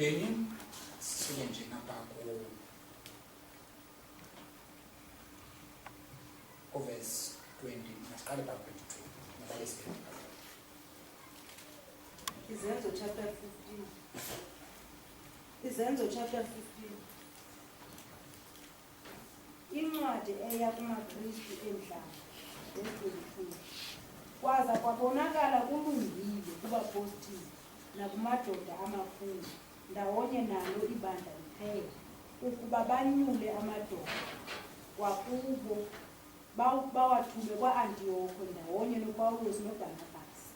Ekuphindeni sisuke nje ngapha verse 20. Masiqale pha 22. Mabale sibheke. Izenzo chapter 15. Izenzo chapter 15. Incwadi eya kumaKristu emhlaba. Kwaza kwabonakala kulungile kubapostile nakumadoda amakhulu ndawonye nalo ibandla liphela ukuba banyule amadoda kwakubo bawathume kwa-Antiyokwe ndawonye noPawulos noBarnabhasi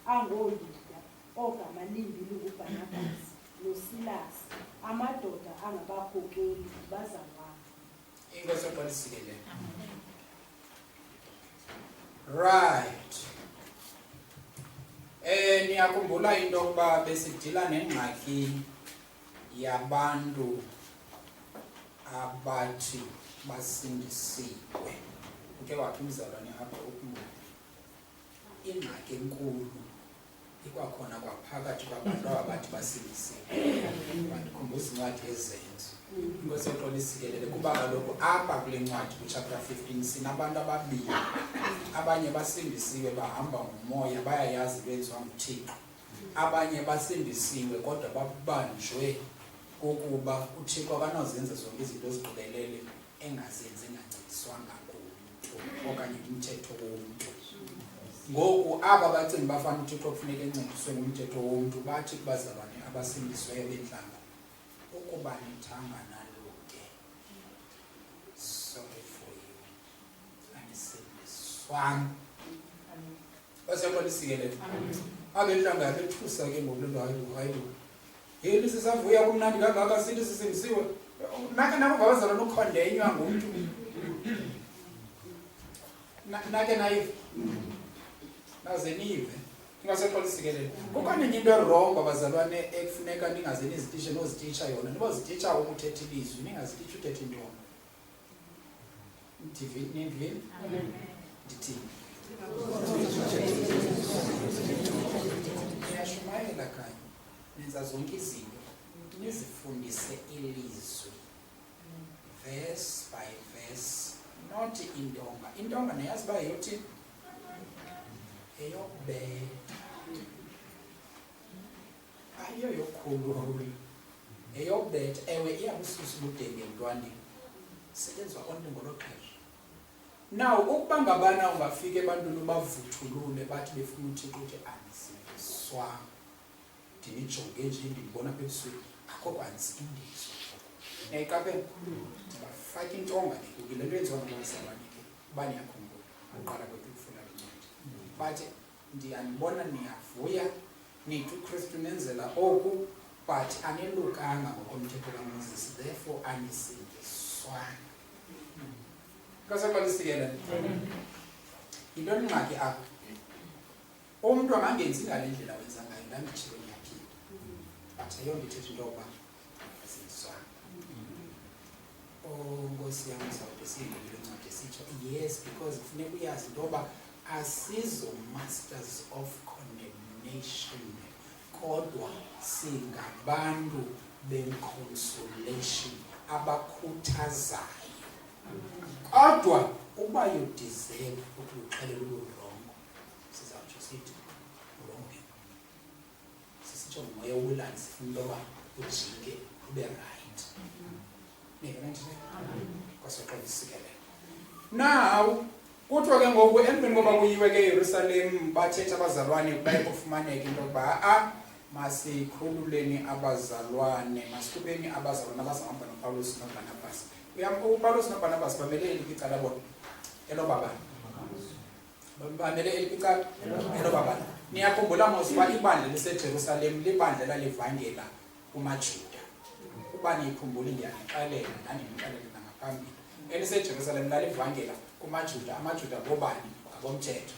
angooYuda ogama limbi linguBarnabhasi noSilasi amadoda angabakhokeli abazalwane. Inkosi eqalisile. Right. Niyakhumbula into yokuba besidila nengxaki yabantu abathi basindisiwe. Uke wathi umzalwane apha ukhumbula. Ingxaki enkulu ikwakhona kwaphakathi kwabantu abathi basindisiwe. Bandikhumbuza incwadi yezenzo. Inkosi eqolisikelele kuba kaloku apha kule ncwadi kuchapter 15 sinabantu ababili. Abanye basindisiwe bahamba ngomoya bayayazi benziwa nguThixo. Abanye basindisiwe kodwa babanjwe ukuba uThixo akanozenza zonke izinto eziqokelele engazenzi engancediswanga ngumuntu okanye umthetho womuntu. Ngoku aba bacinga bafana uThixo kufuneka encediswe ngumthetho womuntu bathi kubazalwane abasindisiweyo bentlanga ukuba nithanga nalo ke sorry for you anisindiswanga. Baseqolisikelele abentlanga yabethusa ke ngoku hayi yini sisavuya kumnandi kangaka sithi sisindisiwe nake nabo babazalwane ukhondenywa ngumntu nake nayive naze nive ingaseqolisikelele kukhona into erong babazalwane ekufuneka ningaze nizitiche noziticha yona niboziticha ukuthetha ilizwi ningaziticha uthetha intonga. Ndivini ndithi niyashumayela kanye nenza zonke izinto nizifundise ilizwi verse by verse not intonga. Intonga neyazi uba yothini eyokubetha ayiyo yokhulula eyokubetha. Ewe iyabususa ubudenge emntwaneni setyenziswa onke ngolo xesha. Now ukuba ngabana ungafika ebantwini bavuthulule bathi befuna uThixo uthi anisindiswanga ndinijonge nje ndibona apha ebusweni akho kwansindiso nayiqaphela ndibafaka intonga nekukile nto yenziwa ngabazalwane ke uba niyakhumbula uqala kwethu ukufuna le ncwadi bathi ndiyanibona niyavuya nithi uKristu nenzela oku but anilukanga ngokomthetho kaMoses therefore anisindiswanga. Kaseqolisikelele yintoni ingxaki apho umntu angangenzi ngale ndlela wenza ngayo ndanditshilo nyaphila but ayonto ithetha into yokuba asindiswanga. Nkosi yam uzawude siyivile ncwadi sitsho yes because kufuneka uyazi into yoba asizo masters of condemnation kodwa singabantu beconsolation abakhuthazayo. Kodwa uba you deserve ukuthi uxelele urongo sizawutsho sithi urongo sisitsho ngomoya wobulali sifuna into yoba ujike ube right. Kwaseqolisikelele. Now kuthiwa ke ngoku emveni koba kuyiwe ke eYerusalem bathetha abazalwane baye kufumaneka into yokuba masikhululeni abazalwane masikhupheni abazalwane abazahamba noPawulos noBarnabhasi. uPawulos noBarnabhasi bamele eliphi icala bona elobabani bamele eliphi icala elobabani. Niyakhumbula mos uba ibandla liseJerusalem libandla lalivangela kumaJuda. Uba niyikhumbula ndiyanixelela nandinixelele nangaphambili eliseJerusalem lalivangela kumaJuda. AmaJuda bobani ngabomthetho.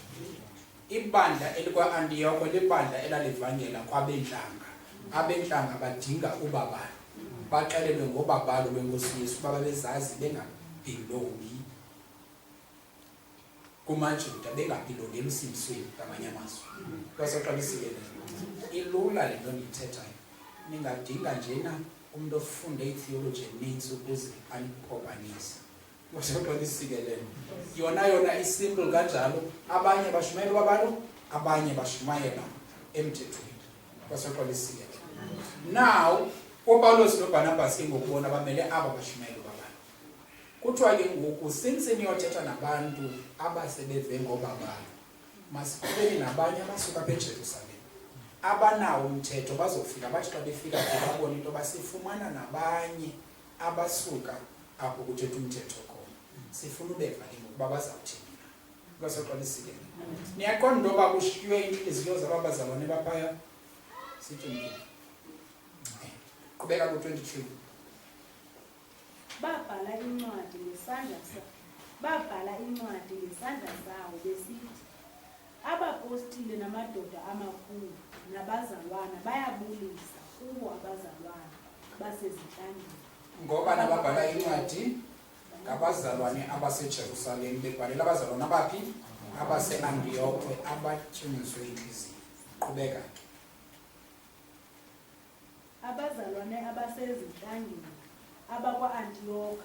Ibandla elikwa-Antiyokwe libandla elalivangela kwabentlanga. Abentlanga badinga ubabalo baxelelwe ngobabalo lwenkosi Yesu uba babezazi bengabhilongi kumaJuda bengabhilongeli usindisweni ngamanye amazwi. Kwaseqolisikelele ilula le nto ndiyithethayo ningadinga njena umuntu ofunde itheology eninzi ukuze aniphobanise. Ngoba lisikelele. Yona isimple kanjalo, abanye bashumayela abantu, abanye bashumayela emthethweni. Ngoba lisikelele. Now, uPawulos noBarnabas ngokubona bamele aba bashumayela abantu. Kuthiwa ke ngoku since niyothetha nabantu abasebeve ngobaba, masikhuleni nabanye abasuka eJerusalem. Abanawo umthetho bazofika bathi xa befika babone into basifumana nabanye abasuka apho kuthetha umthetho khona. Sifuna ubeva ke ngokuba bazawuthini. Ngosoqalisile. Niyaqonda into yoba kushiywe inhliziyo zabazalwane baphaya. Sithi nje. Qhubeka ku-23. Babhala incwadi ngesandla sawo besithi, abapostile namadoda amakhulu nabazalwana bayabulisa kubo abazalwane basezinhlangeni. Ngoba nababhala incwadi ngabazalwane abaseJerusalem bebhalela abazalwane abaphi? Abase-Antiyokwe abatyunyuzwe inhliziyo. Qhubeka ke. Abazalwane abasezinhlangeni abakwa-Antiyokwe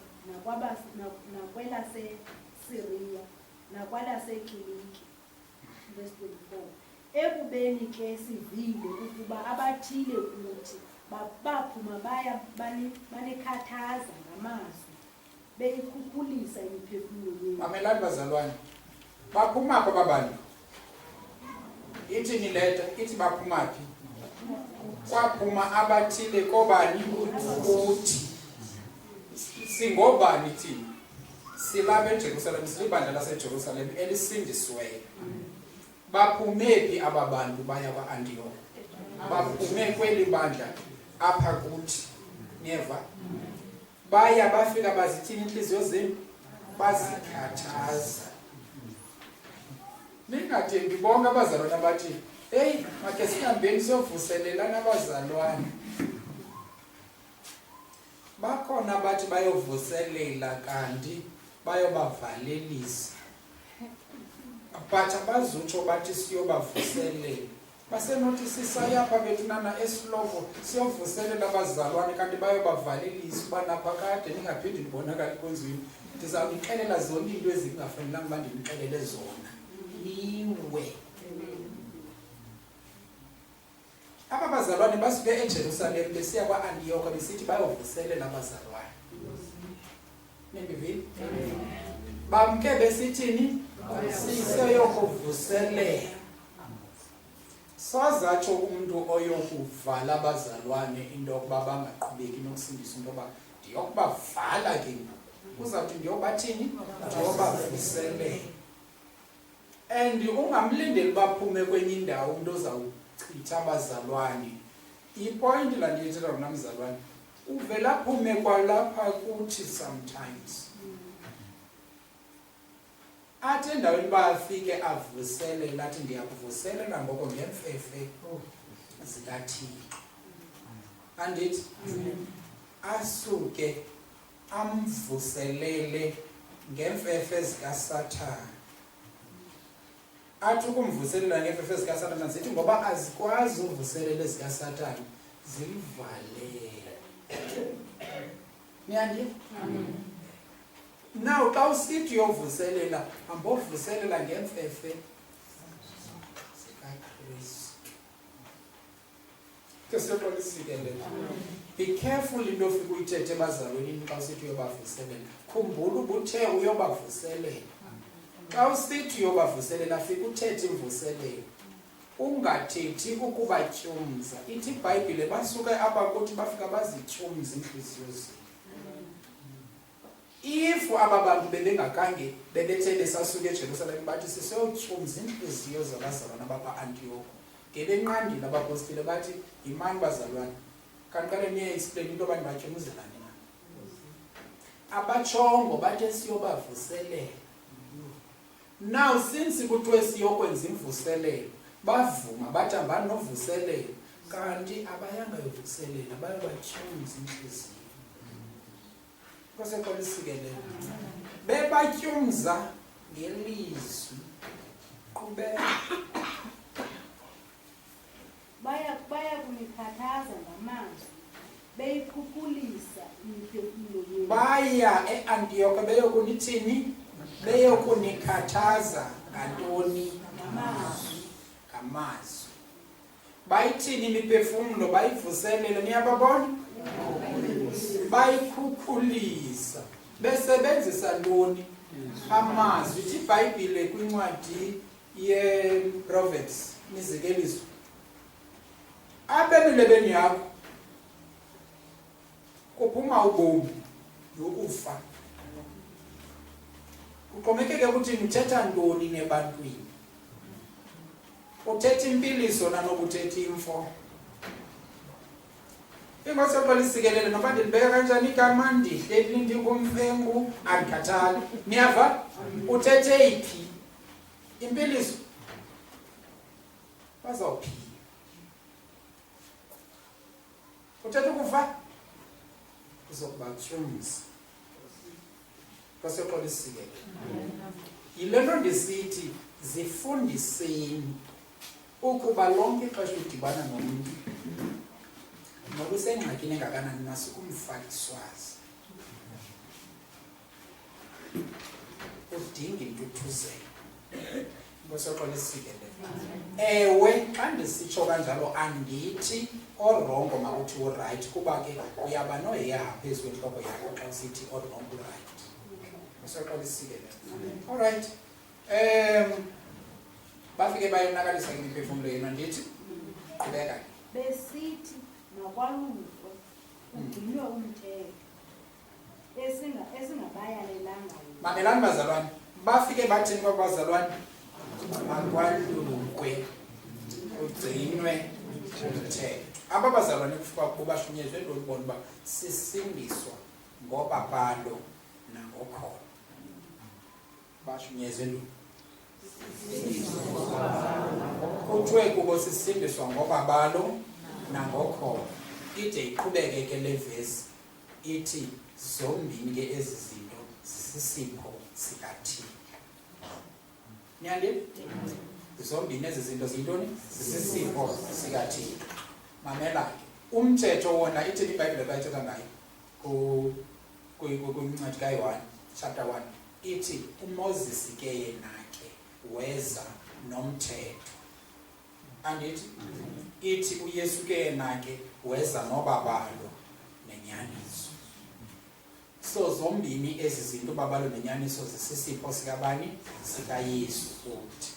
nakwelaseSiriya nakwalaseKiliki. Verse 24. Ekubeni ke sivile ukuba abathile kuthi baphuma baya banekhathaza ngamazwi beyikhukulisa imiphefumulo yenu. Mamelani bazalwane. Baphuma phi abantu? Ithi ni leta, ithi baphuma phi? Kwaphuma abathile kobani kuthi. Singobani thina? Silapha eJerusalem, silibandla laseJerusalem elisindisiweyo. Baphume phi aba bantu baya kwa-Antiyokwe? Baphume kweli bandla apha kuthi. Niyeva? Baya bafika bazithini inhliziyo zenu? Bazikhathaza. Ningathembi bonke abazalwane abathi, hey, makhe sihambeni siyovuselela nabazalwane. Bakhona bathi bayovuselela kanti bayobavalelisa. But abazutsho bathi siyobavuselela. Basenothi sisayapha bethu nana esilovo siyovuselela abazalwane kanti bayobavalelisa uba naphakade ningaphindi nibonakali kwenziweni. Ndizawunixelela zonke into ezingafanelanga uba ndinixelele zona. Niwe. Aba bazalwane basuke eJerusalem besiya kwa-Antiyokwe besithi bayovuselela abazalwane. Nindivile? Bamke besithini? Siseyokuvuselela. Sazatsho umuntu oyokuvala abazalwane into yokuba bangaqhubeki nokusindisa into yoba ndiyokubavala ke uzawuthi ndiyobathini? Ndiyobavuselela. And ungamlindeli baphume kwenye indawo umuntu ozawuchitha abazalwane. Ipoint la ndiyithetha yona mzalwane. Uvela aphume kwalapha kuthi sometimes. Athi endaweni bafike avuselela athi ndiyakuvuselela ngoko ngemfefe zikaThixo. Andithi asuke amvuselele ngemfefe zikaSathane. Athi ukumvuselela ngemfefe zikaSathane zithi ngoba azikwazi uvuselela zikaSathane zimvalele. Niyandi? Now xa usithi uyovuselela ambovuselela ngemfefe zikaKristu. Kesiyaqolisikelela. Be careful into ofika uyithethe ebazalweni xa usithi uyobavuselela. Khumbula ubuthe uyobavuselela. Xa usithi uyobavuselela fika uthethe imvuselelo. Ungathethi ukubatyumza. Ithi iBhayibhile basuke apha kuthi bafika bazityumza inhliziyo zenu. If aba bantu bebengakange bebethe besasuke eJerusalem bathi siseyotyumza inhliziyo zabazalwane abakwa-Antiyokwe. Ngebenqandile abapostile bathi yimani bazalwane. Kanqale niye explain into yoba nibatyumuzelani na. Abatshongo bathi siyobavuselela. Now since kuthiwe siyokwenza imvuselelo bavuma bathi hambani novuselelo kanti abayanga yovuselela bayobatyumza inhliziyo. Koseqolisikelela. Bebatyumza ngelizwi. Qhubeka. Baya beyikhathaza ngamazwi, beyikhukulisa imiphefumlo yenu. Baya eAntiyokwe beyokunithini? Beyokunikhathaza ngantoni? Ngamazwi. Bayithini imiphefumlo? Bayivuselele, niyababona? Bayikhukulisa. Besebenzisa ntoni? Amazwi. Ithi iBhayibhile kwincwadi yeProverbs, imizekeliso, apha emilebeni yakho kuphuma ubomi nokufa. Kuxhomekeke ukuthi uthetha ntoni nebantwini. Uthetha impiliso nanokuthetha imfo. Ingozi yokuqalisikelele noba ndilibeka kanjani igama, ndihleli ndikumfengu, andikhathali. Niyava? Uthethe iphi impiliso? Bazawuphila. Uthetha ukufa? Uzokubatyumza. Kwaseyokuqalisikelele. Yile nto ndisithi zifundiseni ukuba lonke ixesha udibana nomntu noba usengxakini engakanani nasukumfakiswazi, udinga intuthuzelo. Kwaseyokuqalisikelele. Ewe, xa ndisitsho kanjalo andithi orongo makuthi urayithi, kuba ke uyaba noya phezu kwentloko yakho xa usithi orongo urayithi. Kwaseyokuqalisikelele. Alright. Bafike bayonakalisa ke imiphefumlo yenu, andithi? Qhubeka. Besithi makwalunjwe kugcinwe umthetho esingabayalelanga yena. Mamelani bazalwane. Bafike bathini kwabazalwane? Makwalunjwe kugcinwe umthetho. Aba bazalwane kufuka kubashunyezwe ntoni bona uba sisindiswa ngobabalo nangokhoyo. Bashunyezwe ntoni? Kuthiwe kubo sisindiswa ngobabalo nangokhoyo. Ide iqhubeke ke le vesi ithi zombini ke ezi zinto zisisipho sikaThixo. Niyandini? Zombini ezi zinto zintoni? Zisisipho sikaThixo. Mamela ke. Umthetho wona ithi iBhayibhile bayithetha ngayo kwincwadi ka-1 chapter 1 ithi uMoses ke yena ke weza nomthetho. Andithi? Ithi uYesu ke yena ke weza nobabalo nenyaniso. So zombini ezi zinto, babalo nenyaniso, zisisipho sikabani? SikaYesu futhi.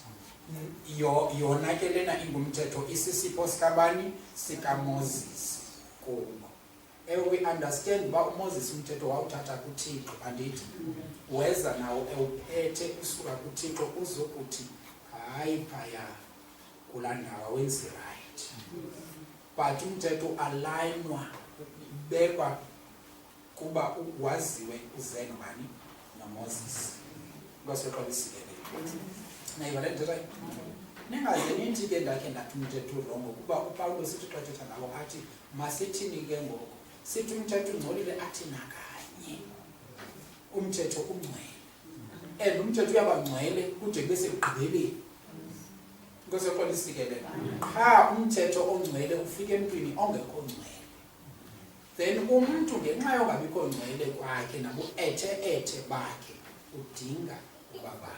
Yona ke lena ingumthetho isisipho sikabani? SikaMoses kubo. We understand uba uMoses umthetho wawuthatha kuThixo, andithi? Weza nawo ewuphethe usuka kuThixo uzokuthi hayi phaya kulaa ndawo wenzi right. But umthetho alignwa, ubekwa kuba waziwe uze nobani? NoMoses. Kwaseyokuqalisikelele. Nayo le nto ningaze nithi ke ndakhe ndathi umthetho urongo, kuba uPawulos sithi xa ethetha ngabo athi masithini ke ngoku. Sithi umthetho ungcolile, athi nakanye umthetho ungcwele. And umthetho uyabangcwele kude bese ugqibeleni. Kwaseyokuqalisikelele. Qha umthetho ongcwele ufike emntwini ongekho ngcwele. Then umuntu ngenxa yongabikho ngcwele kwakhe nabo ethe bakhe udinga ubabalo.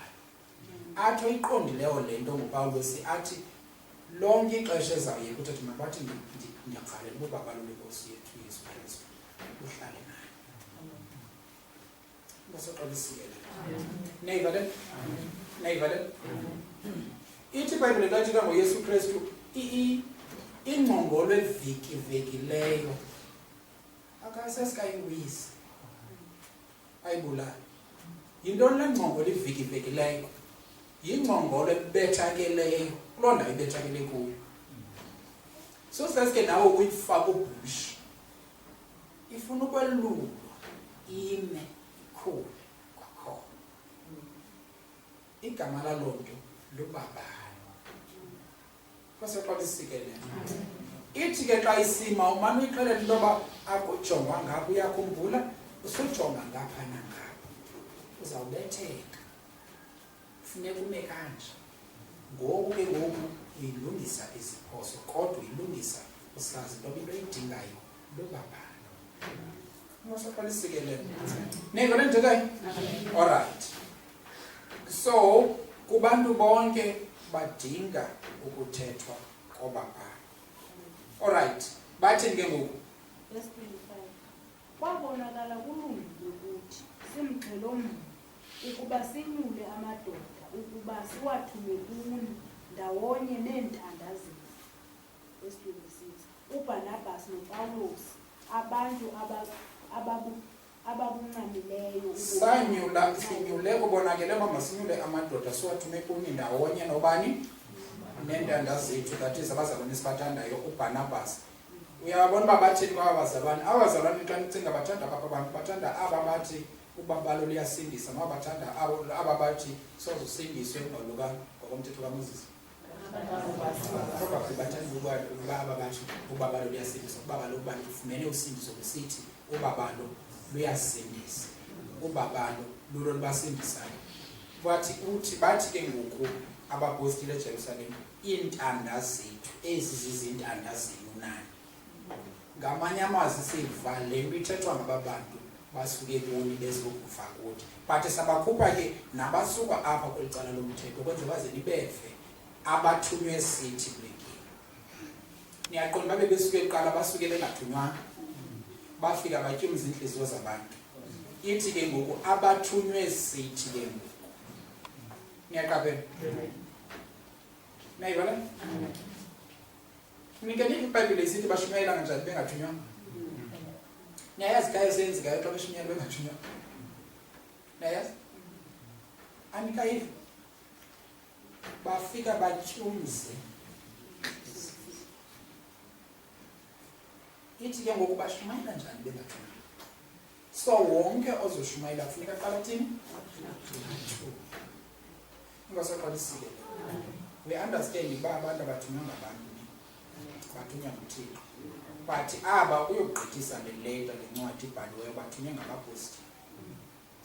Athi oyiqondileyo le nto nguPawulos athi lonke ixesha ezawuyeka uthetha mabathi ndiyaqalela ubabalo lenkosi yethu uYesu Kristu uhlale naye. Kwaseyokuqalisikelele. Nayivale? Ithi iBhayibhile xa ithetha ngoYesu Kristu ingqongolo evikileyo akasesikayiwisi ayibulala. Yintoni le ngqongolo ivikileyo? Yingqongolo ebethakeleyo kuloo ndawo ibethakele kuyo. So sasike nawe uyifaka ubushi, ifuna ukwelulwa, ime, ikhule kwakhona. Igama laloo nto lubabalo. Kwaseyokuqalisikelele. Ithi ke xa isima umane uyixelela into yoba akujongwa ngapha, uyakhumbula usujonga ngapha nangapha uzawubetheka, funeka ume kanje. Ngoku ke ngoku uyilungisa iziphoso, kodwa uyilungisa usazi into into eyidingayo lobabalo. Ungasaqala isikelelo. Niva le nto ke? All right. So kubantu bonke badinga ukuthethwa kobabalo. All right. Bathini ke ngoku? Verse 25. Kwabonakala kulungile ukuthi simxhelomnye ukuba sinyule amadoda ukuba siwathume kuni ndawonye neentanda zethu. Verse 26. uBarnabas noPawulos abantu ababuncamileyo sinyule kubonakele uba masinyule amadoda siwathume kuni ndawonye nobani neentanda zethu, that is abazalwane esibathandayo, uBarnabas. Uyabona uba bathini kwabazalwane? Abazalwane xa nicinga bathanda abantu, bathanda aba bathi ubabalo liyasindisa, noma bathanda aba bathi sozusindiswe ngokomthetho kaMoses. Probably bathanda ukuba aba bathi ubabalo liyasindisa, ubabalo ubani ufumene usindiso besithi ubabalo luyasindisa, ubabalo lulo lubasindisayo. Bathi ke ngoku abapostile eJerusalem, iintanda zethu ezi zizintanda zenu nani. Ngamanye amazwi siva le nto ithethwa ngabantu basuke kuni bezokufa kuthi, but sabakhupha ke nabasuka apha kweli cala lomthetho kwenze baze nibeve abathunywe sithi kulekile. Niyaqonda babe besuke eqala basuke bengathunywanga, bafika batyumza iintliziyo zabantu. Ithi ke ngoku abathunywe sithi ke ngoku. Niyaqaphela? Nayibona? Nike nini iBhayibhile isithi bashumayela kanjani bengathunywanga? Niyayazi kayo senzikayo xa beshumayela bengathunywanga? Niyayazi? Anikayivi? Bafika batyumze. Ithi ke ngoku bashumayela njani bengathunywanga? So wonke ozoshumayela kufuneka aqala thini? Ungasaqalisile. We understand uba abantu abathunywa ngabantu bathunywa nguThixo, but aba uyogqithisa le-letter lencwadi ibhaliweyo bathunywe ngabapostile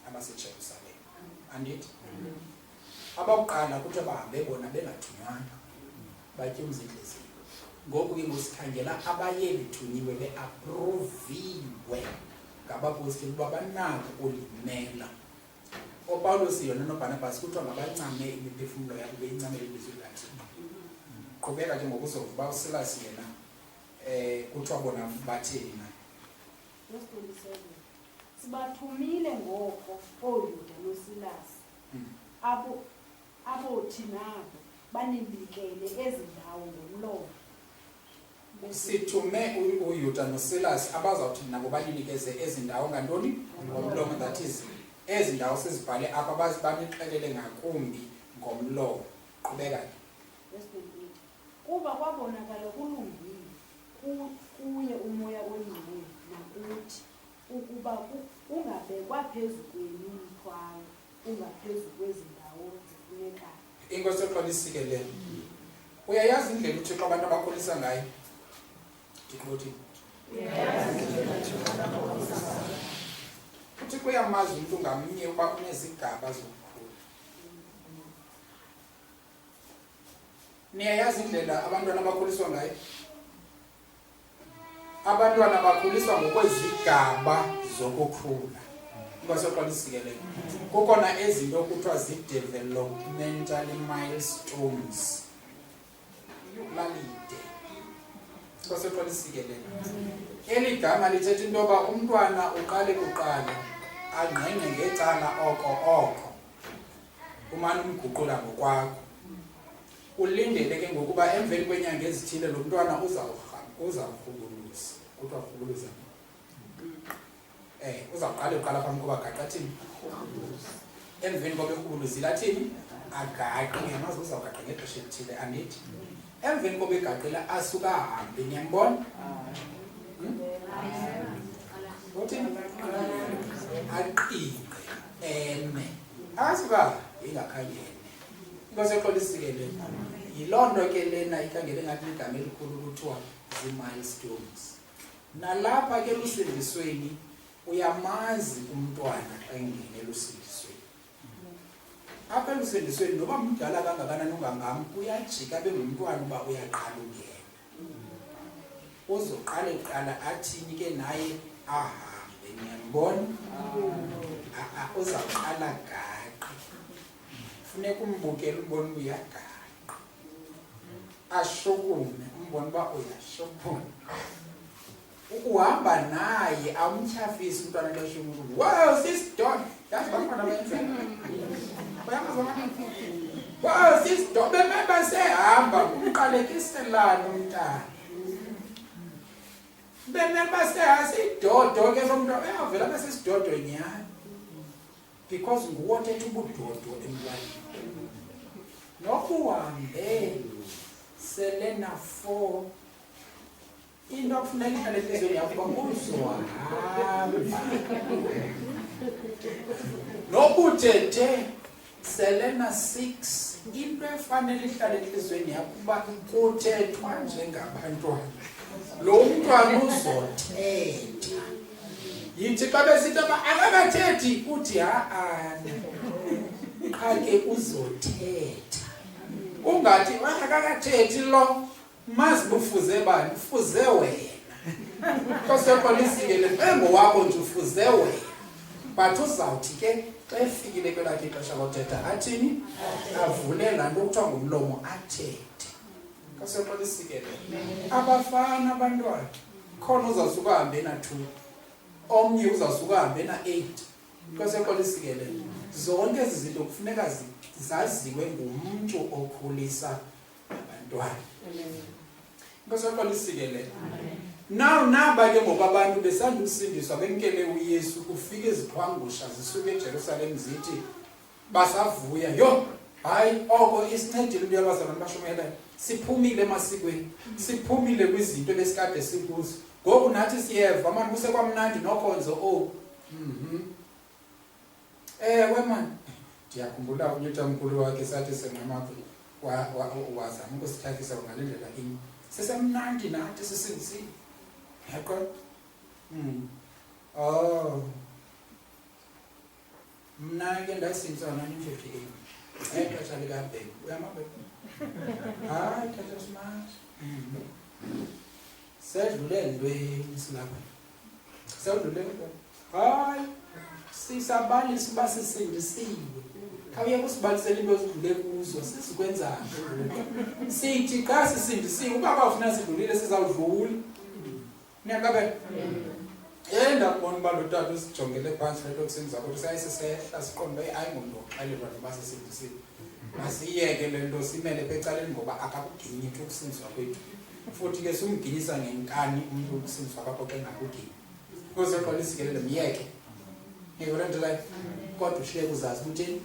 abaseJerusalem. Andithi? Abakuqala kuthiwa bahambe bona bengathunywanga, batyumza iintliziyo. Ngoku ke ngosikhangela abayelithunyiwe beaproviwe ngabapostile uba banako ulimela. OPawulos yona noBarnabas kuthiwa mabancame imiphefumulo yabo beyincamele ilizwi likaThixo. Qhubeka ke ngokuzova uba uSilas yena kuthiwa bona batheni na. Verse 27. Sibathumile ngoko ooYuda noSilas abothi nabo banibikele ezi ndawo ngomlomo. Sithume uYuda noSilas abazawuthi nabo baninikeze ezi ndawo ngantoni? Ngomlomo, that is ezi ndawo sizibhale apha banixelele ngakumbi ngomlomo. Qhubeka ke. Verse 28. Kuba kwabonakala kulungile kuye umoya oyingcwele nakuthi ukuba ungabekwa phezu kwenu umthwalo ungaphezu kwezi ndawo zifunekayo. Inkosi eqalisikelela. Uyayazi indlela uThixo abantu abakholisa ngayo? Uthixo uThixo uyamazi umuntu ngamnye uba unezigaba zokukhula. Niyayazi indlela abantwana abakhuliswa ngayo? Abantwana bakhuliswa ngokwezigaba zokukhula. Inkosi eqalisikelela. Kukhona ezinto kuthiwa zi-developmental milestones. Lalide. Inkosi eqalisikelela. Eli gama lithetha into yoba umntwana uqale kuqala angqengqe ngecala oko umane umguqula ngokwakho. Ulindele ke ngokuba emveni kwenyanga ezithile lo mntwana uzawurhubuluza. Kuthiwa rhubuluza. Uzawuqala uqala phambi koba gaqa thini? Emveni koba erhubuluzile athini? Agaqe ngemazi uzawugaqa ngexesha elithile. Andithi? Emveni koba egaqile asuka ahambe. Niyambona? Uthini? Aqiqe eme. Asuka ingakhangene. Inkosi eqalisikelela. Yiloo nto ke lena ikhangele ngathi igama elikhulu kuthiwa zii-milestones. Nalapha ke elusindisweni uyamazi umntwana xa engene elusindisweni. Apha elusindisweni noba mdala kangakanani ungangam uyajika abe ngumntwana uba uyaqala ungena. uzoqala kuqala athini ke naye ahambe, niyambona? Uzawuqala gaqa, funeka umbukele umbone uba uyagaqa, ashukume umbone uba uyashukuma. Ukuhamba naye awumtyhafisi umntwana kashukulu. Wow, sisidonga, yazi bafana bayenzela. Wow, sisidonga, bebasehamba umqalekiselana umntana. Bebasehasidodo ke somntwana, uyavela besesidodo nyhani. Because nguwo thetha ubudodo emntwaneni. Nokuhambe selena 4 into okufuneka ihlale entliziyweni yakho uba uzohamba. Nokuthethe selena 6 into efanele ihlale entliziyweni yakho uba kuthethwa njengabantwana. Lo mntwana uzothetha. Yithi xa besithi akakathethi uthi ha-ana. Qha ke uzothetha. Ungathi akakathethi lo. Mazi bufuze bani? Ufuze wena. Kosepolisile engowakho nje ufuze wena. But uzawuthi ke xa efikile kwelakhe ixesha lothetha athini? Avule laa nto kuthiwa ngumlomo athethe. Kosepolisile abafana abantwana khona uzawusuka ahambe na 2, omnye uzawusuka ahambe na 8. Kosepolisile zonke ezi zinto kufuneka zaziwe ngumntu okhulisa abantwana. Kosepolisile now naba ke ngoku abantu besanda usindiswa bemkele uYesu, kufika iziqhwangusha zisuka eJerusalem zithi basavuya, yo hayi oko isincedile into yabazalwane bashumelayo, siphumile emasikweni, siphumile kwizinto besikade sikuzo, ngoku nathi siyeva mani kusekwamnandi nokhonzo. Ewe mani, ndiyakhumbula unyutamkhulu wakhe sathi senqamakho wazama ukusithathisa ngale ndlela inye, sesemnandi nathi sisindisile. Yaqona mna ke ndasindiswa ngo-1958 exesha likabheki. Uyamabheki? Hayi, tata smart. Sedlule entweni silapha, sedlule hayi sisabalisa uba sisindisiwe. Khawuye kusibalisela into ezidlule kuzo sizikwenzani. Sithi xa sisindisiwe uba bafuna sidlulile sizawudlula. Niyaqabela? Ndakubona uba lo tata usijongele phantsi lento kusindiswa kodwa sayisisehla siqonde uba hayi ngumntu oxelelwa noba sisindisiwe. Masiyeke le nto simele pecaleni ngoba akakuginyi into ukusindiswa kwethu. Futhi ke simginyisa ngenkani umntu ukusindiswa kwakho ke ngakuginyi. Koseqolisikelele myeke. Ngiyibona nje la kodwa ushiye kuzazi ukuthi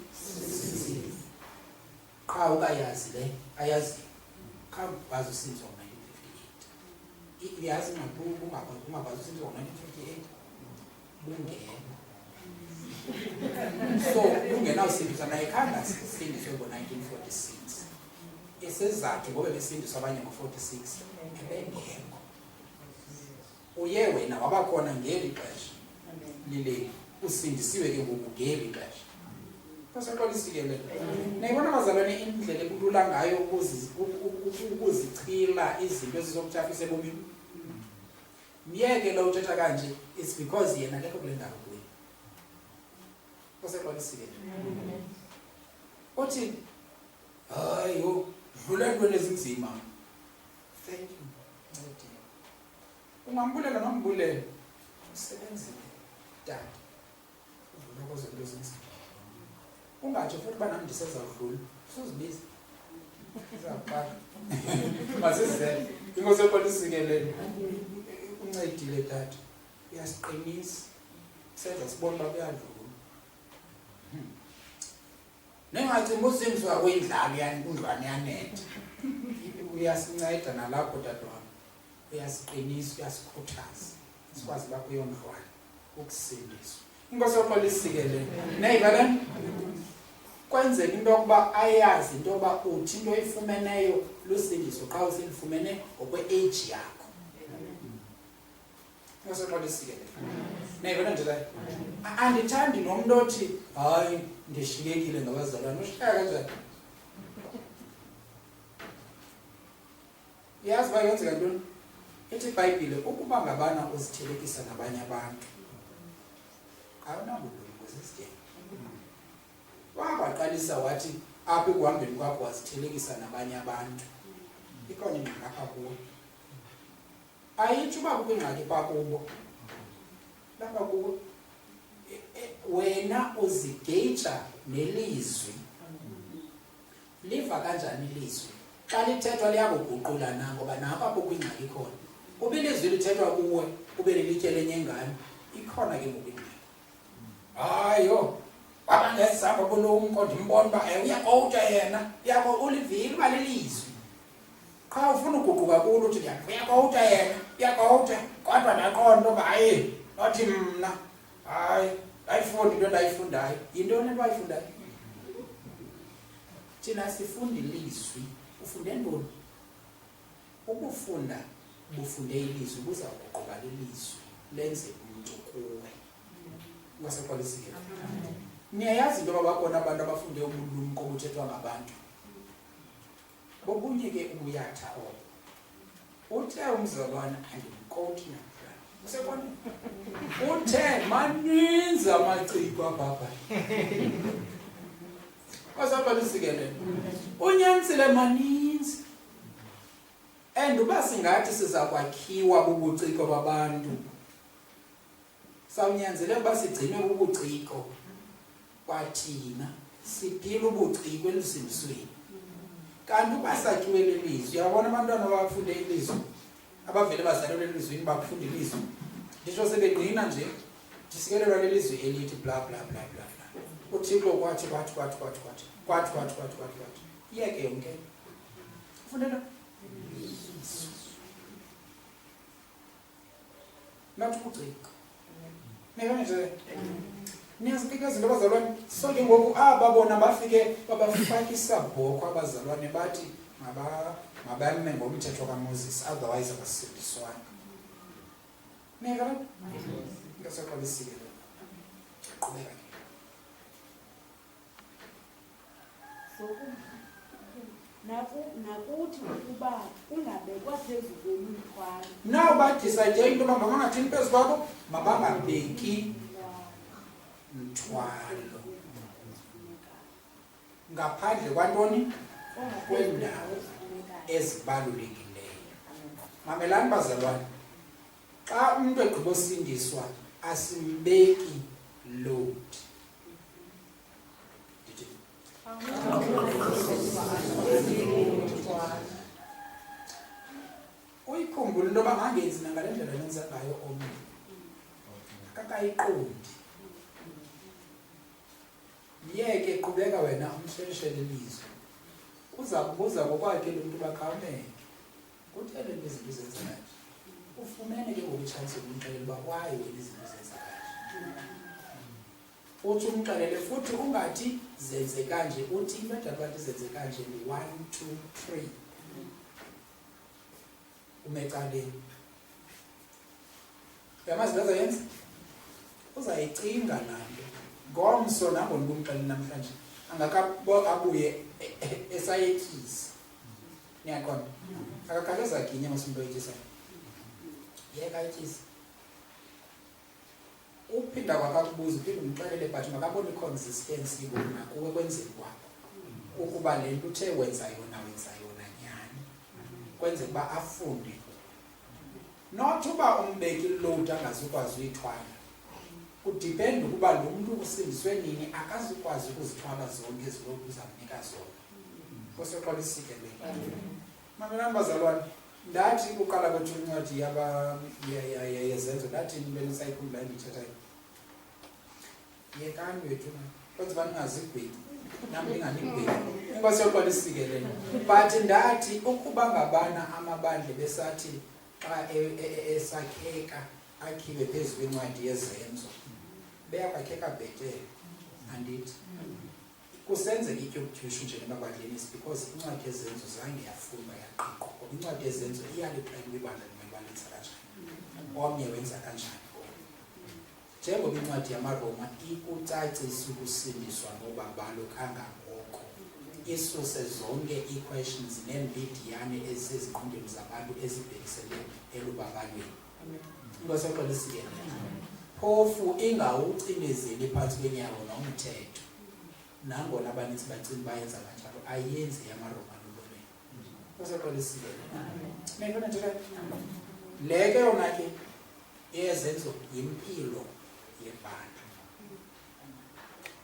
qha ukayazi le ayazi qha bazo usindiswa ngo-1958. Uyazi ungakwazi usindiswa ngo-1958 bungena. So ungenawusindiswa naye khanga sindiswe ngo-1946. Isizathu ngoba besindiswa abanye ngo-46 ebengekho. Uye wena wabakhona ngeli xesha lileli, usindisiwe ke ngoku ngeli xesha. Koseqolisikelele nayibona abazalwane indlela ekulula ngayo ukuzichila izinto ezizokutyhafisa ebomini. Myeke lo uthetha kanje, it's because yena akekho kule ndawo kuyo. Koseqolisikelele uthi hayi yo dlula entweni ezinzima. Thank you. Ungambulela nombulela usebenzile dad udlula kwezo nto ezinzima. Ungatsho futhi uba nami ndisezawudlula suzibiza izawuqala masizele ingoseqolisikelele uncedile dad, uyasiqinisa senza sibone uba kuyadlula. Nengacimba usindiswa kwindlala undlwane yanetha. Uyasinceda nalapho dadewam, uyasiqinisa, uyasikhuthaza sikwazi uba kuyo ndlwane ukusindiswa. Inkoseqolisikelele nayibala kwenzeka into yokuba ayazi into yokuba uthi into oyifumeneyo lusindiso xa usilifumene ngokwe-age yakho. Inkoseqolisikelele nayibona nje la andithandi nomntu othi hayi ndishiyekile ngabazalwane. Ushiyeka kanjani? Yazi uba yenzeka ntoni? ithi iBhayibhile ukuba ngabana uzithelekisa nabanye abantu awunabulumko zizitye. Waqalisa wathi apha ekuhambeni kwakho wazithelekisa nabanye abantu. Ikhona ingxaki apha kuwo. Ayitsho uba kukho ingxaki phaa kubo. Lapha kuwo wena uzigeja nelizwi. Liva kanjani ilizwi? Xa lithethwa liyakuguqula na ngoba napha apho kwingxaki khona. Ube ilizwi lithethwa kuwe ube lilitye lenyengane ikhona ke ngoku ingxaki. Hayo wabangezamba kulumko ndimbona uba uyakowuta yena ulivile uba lilizwi. Qha ufuna uguquka kulo uthi uyakowuta yena uyakowuta kodwa naqonda uba hayi nothi mna hayi ayifunda into ndayifundayo. Yintoni into ayifundayo? Thina sifunda ilizwi. Ufunde ntoni? Ukufunda bufunde ilizwi buza kuguquka lelizwi lenze umuntu kuwe. Ungasekwalisike. Niyayazi into yoba bakhona abantu abafunde ubulumko obuthethwa ngabantu. Bobunye ke ubuyatha obo. Uthe umzalwane andimkoti namhlanje. Usekhona? Uthe maninzi amaciko apha. Wasekwalisike le. Unyanisile maninzi. And uba singathi siza kwakhiwa bubuciko babantu. Sawunyanzeleka uba sigcine ubuciko kwathina siphila ubuciko elusindisweni. Kanti uba sakhiwe lelizwi, uyabona abantwana abafunde ilizwi abavele bazalelwe elizwini bakufunda ilizwi. Ndisho sebengqina nje ndisikelelwa lelizwi elithi bla bla bla bla bla. Uthixo kwathi. Iyeke yonke. Ufundela nathi ubuciko. Niyabona nje niyazipika izinto abazalwane. So ke ngoku aba bona bafike babafaka isabhokho abazalwane bathi mabame ngomthetho kaMoses otherwise abasindiswana. Niyabona? Ngasekwalisike. Qhubeka. So nakuthi ukuba ungabekwa phezu kwemithwalo. Now badicide into yoba mabangathini phezu kwabo mabangabeki mthwalo ngaphandle kwantoni kwendawo ezibalulekileyo. Mamelani bazalwane, xa umuntu egqiba usindiswa asimbeki load. Uyikhumbule into yoba ngangenzi nangale ndlela nenza ngayo omnye akakayiqondi. Yeke qhubeka wena umhleshele ilizwi. Uza kubuza ngokwakhe lo muntu bakhawuleke. Kuthele izinto ezenza kanje. Ufumene ke ngokuchance ukumxelela uba why wena izinto ezenza kanje. Uthi umxelele futhi ungathi zenze kanje, uthi into edala zenze kanje ni 1 2 3. Umecaleni. Uyamazi lo zayenza? Uzayicinga nanto. Ngomso nangona kumxelela namhlanje angakabuye esayethisa. Niyaqonda? Akakhawuleza ginya masimbo yethisa. Yeka yethisa. Uphinda kwakakubuza uphinde umxelele but makabone iconsistency bona kuwe kwenzeni kwakho. Ukuba le nto uthe wenza yona nyani. Kwenze kuba afunde. Not uba umbeki load angazukwazi uyithwala. Kudepend ukuba lo muntu usindiswe nini akazukwazi ukuzithwala zonke izinto uzamnika zona. Kusekwalisike le. Mamelani bazalwane, ndathi uqala kwethu incwadi yezenzo ndathi into enisayikhumbula ndithethayo. Yekani wethu kwenza uba ningazigwebi nami ninganigwebi. Inkosi yokwalisike le. But ndathi ukuba ngabana amabandla besathi xa esakheka akhiwe phezu kwencwadi yezenzo beyakwakheka bhetele andithi kusenzeka ityotyushu nje emabandleni because incwadi yezenzo zange yafundwa yaqiqwa. Incwadi yezenzo iyaliqela ibandla limenza kanjani, omnye wenza kanjani. Njengoba incwadi yamaroma ikucacisa ukusindiswa ngobabalo kangangoko isuse zonke ii-questions neembidiyane ezisezingqondweni zabantu ezibhekisele elubabalweni. Inkosi exolisileyo. Phofu ingawucinezeli phantsi kwenyawo nomthetho, nangona abaninzi bacini bayenza kanjalo, ayenzi yamaroma lulolweni. Inkosi exolisileyo. Nentona nje le ke yona ke iyezenzo yimpilo yebandla.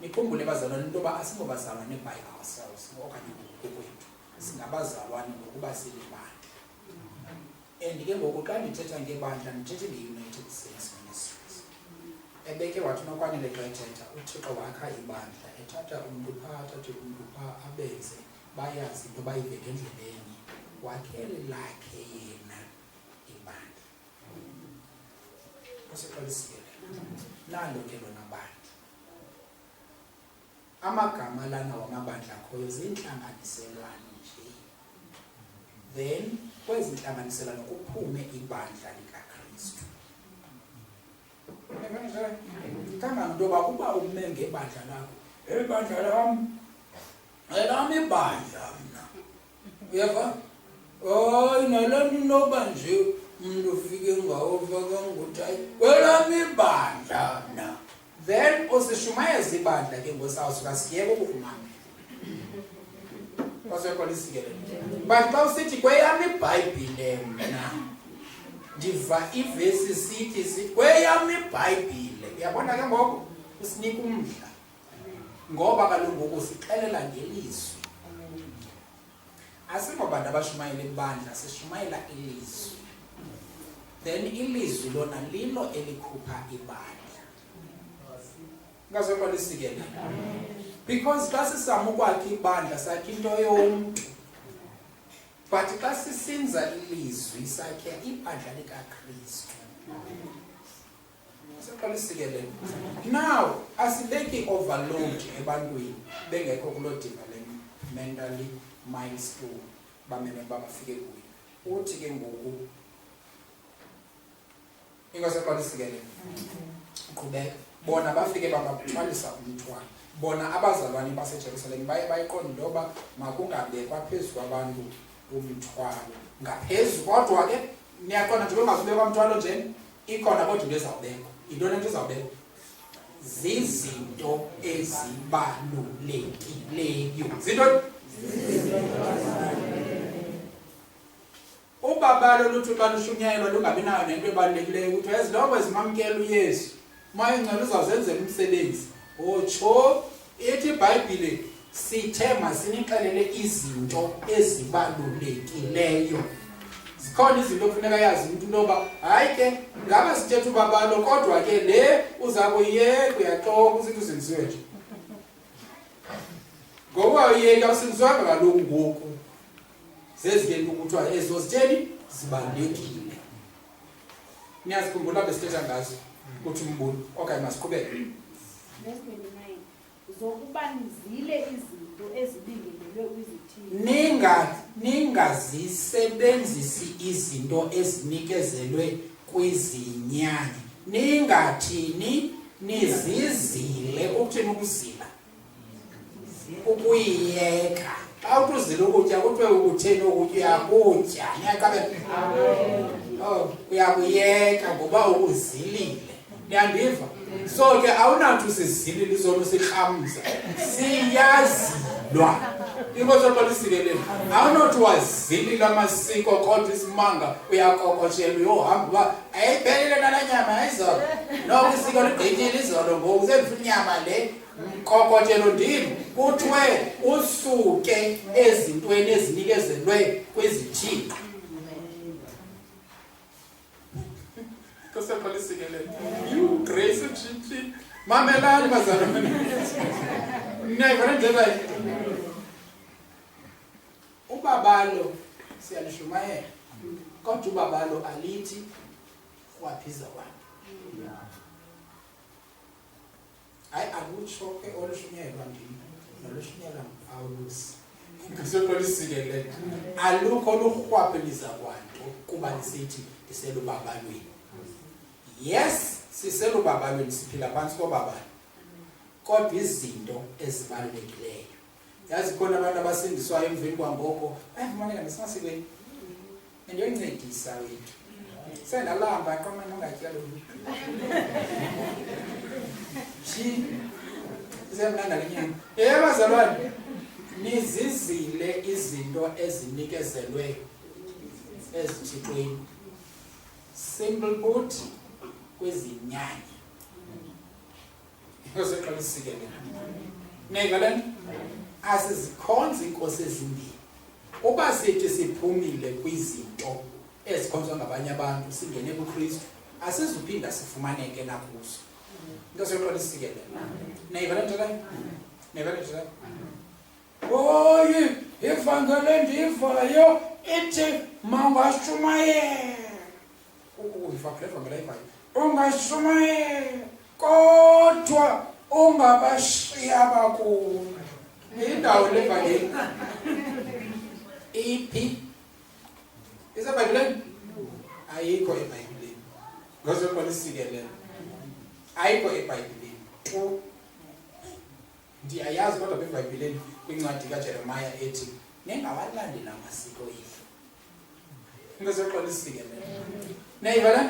Nikhumbule bazalwane into yoba asingobazalwane by ourselves okanye ngokwethu, singabazalwane ngokuba silibandla. And ke ngoku xa ndithetha ngebandla ndithethe nge-United States Ministries. Ebeke wathi nokwanele xa ethetha uThixo wakha ibandla, ethatha umntu phaa, athathe umntu phaa, abenze bayazi into bayiveke endleleni, wakhele lakhe yena ibandla. Kusiqalisile nalo ke lona bandla. Amagama lana wamabandla akhoyo ziintlanganiselwano nje. Then kwezi ntlanganiselwano kuphume ibandla likaKristu. Kanganto yoba uba ume ngebandla lakho, ibandla lam, ibandla mna. Uyeva? Hayi nale nto inoba nje umntu ufike ngawofaka ngokuthi hayi kwelam ibandla mna. Then usishumayeza ibandla ke ngosawusuka siyeke ukukumamela. Kwasekwalisikele. But xa usithi kweyam iBhayibhile mna, ndiva ivesi sithi kweyam iBhayibhile. Uyabona ke ngoku usinika umdla. Ngoba kaloku ngoku sixelela ngelizwi. Asingobantu abashumayela ibandla, sishumayela ilizwi. Then ilizwi lona lilo elikhupha ibandla. Ngasekwalisikele. Because xa sisama ukwakha ibandla sakhe into yomntu, but xa sisinza ilizwi sakhe ibandla likaKristu. Ngasekwalisikele. Now asibeki overload ebantwini bengekho kuloo developmentally milestone bamele babafike kuyo. Uthi ke ngoku ingasekwalisikele. Uqhubeka. Bona bafike babathwalisa umthwalo. Bona abazalwane baseJerusalem baye bayiqonda into yoba makungabekwa phezu kwabantu umthwalo. Ngaphezulu kodwa ke niyaqonda nje ungazubekwa umthwalo nje, ikhona kodwa into ezawubekwa. Yintoni into ezawubekwa? Zizinto ezibalulekileyo. Zinto ubabalo luthi xa lushunyayelwa lungabi nayo nento ebalulekileyo ukuthi ezilongo ezimamkela uYesu maye ngcela uzawuzenzela umsebenzi. Otsho ithi iBhayibhile sithe masinixelele izinto ezibalulekileyo. Zikhona izinto kufuneka yazi umuntu intoba hayi ke ngaba sithetha ubabalo kodwa ke le uza kuyeka uyaxoka usithi uzinziwe nje. Ngoba uyeka usinzwanga kaloku ngoku. Zezinto ukuthiwa ezo zitheni zibalulekile. Niyazikhumbula besithetha ngazo uthi umbulo okanye masiqhubeke. Verse 29. Zokuba nizile izinto ezibingelelwe kwizithili. Ningazisebenzisi izinto ezinikezelwe kwizinyanya. Ningathini nizizile ukuthini ukuzila. Ukuyiyeka. Xa utuzile ukutya kuthiwe ukutheni ukutya uyakutya. Niyaqabela. Oh, uyakuyeka ngoba ukuzilile. Niyandiva? So ke awunathi usizilile izolo usirhamza. Siyazilwa. Inkosi exolisileyo. Awunothi wazilile amasiko kodwa isimanga uyakokotshela uyohamba uba ayiphelele nala nyama ayizolo. Noko isiko ligqithile izolo ngoku sendifuna inyama le. Mkokotshelo ndini kuthiwe usuke ezintweni ezinikezelwe kwezithixo. Kusepolisikele. You grace chichi. Mamelani bazalwane. Never ndeba. Ubabalo siyalishumayela. Kodwa ubabalo alithi waphiza wani. Hayi akutsho ke olushunyelwa ndini nolushunyelwa Pawulos. Kusepolisikele. Alukho luhwapeliza kwanto kuba lisithi liselubabalweni. Yes, siselubabalweni siphila phansi kobabalo. Kodwa izinto ezibalulekileyo. yazi khona abantu abasindiswayo emveni kwangoko ayifumaneka nesemasikweni endiyoncedisa wethu sendalamba qoma nongatya lo shi zemnanda lenyanga yabazalwane nizizile izinto ezinikezelwe ezithixweni simple put kwezinyanya yoseqalisikelela negaleni asizikhonzi inkosi ezimbini uba sithi siphumile kwizinto ezikhonzwa ngabanye abantu singene kuKristu asizuphinda sifumaneke nakuzo into soqalisikelela negaleni oyi ivangeli ndivayo ithi mangashumayela ungashumayela kodwa ungabashiya bakuni indawo levangeli iphi isebhayibhileni ayikho ebhayibhileni ngozoqalisikelela ayikho ebhayibhileni ndiyayazi kodwa ebhayibhileni kwincwadi kaJeremaya ethi ningawalandeli amasiko yethu ngozoqalisikelela neyivala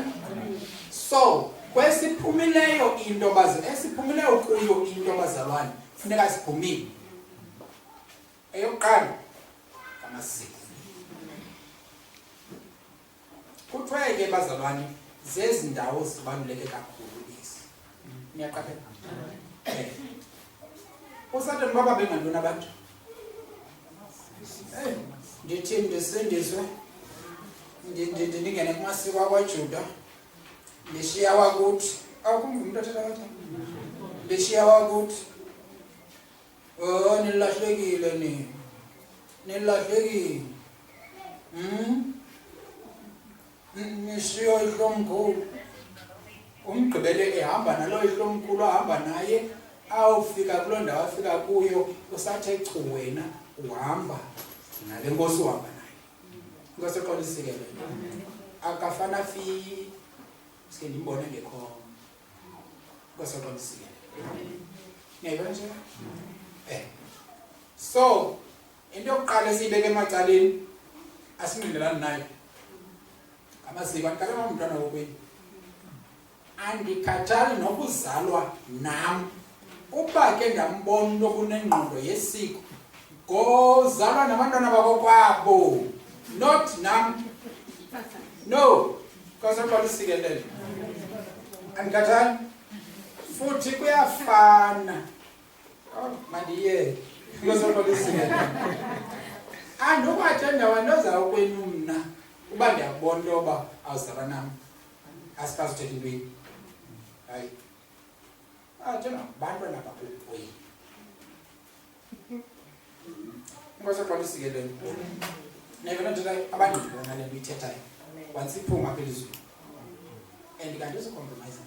so kwesiphumileyo into esiphumileyo kuyo into bazalwane funeka siphumile eyokuqala amasiko kuthiwe ke bazalwane zezi ndawo zibaluleke kakhulu ezi niyaqaphela uSathane baba bengantoni abantu ndithi ndisindiswe ndingene kumasiko akwaJuda ndishiya wakuthi awukumntu athetha kathi ndishiya wakuthi nilahlekile nilahlekile nishiyo ihlomkhulu umgqibele ehamba nalo ihlomkhulu ahamba naye awufika kuloo ndawo afika kuyo usathe chu wena uhamba nale nkosi uhamba naye inkosi eqolisikele akafana fi sike ndimbone ngekho inkosi eqolisikele niyayibona nje so into yokuqala esiyibeke emacaleni asingqindelani nayo amasiko andikhathali umntwana wokwenu andikhathali nokuzalwa nam uba ke ndambona into kunengqondo yesiko ngozalwa nabantwana bakokwabo not nam no kasoqalisikelela andikhathali futhi kuyafana mandiye kasoqalisikelela andukwathenda wandozawo kwenu mna uba ndiyabona into yoba awuzalwa nam asikazi uthetha intweni hayi njengabantwana bakokwenu inkoseqalisikelela nevena nthetha abangqibona nale nto ithethayo wansiphuma apha elizweni and kanti uzocompromise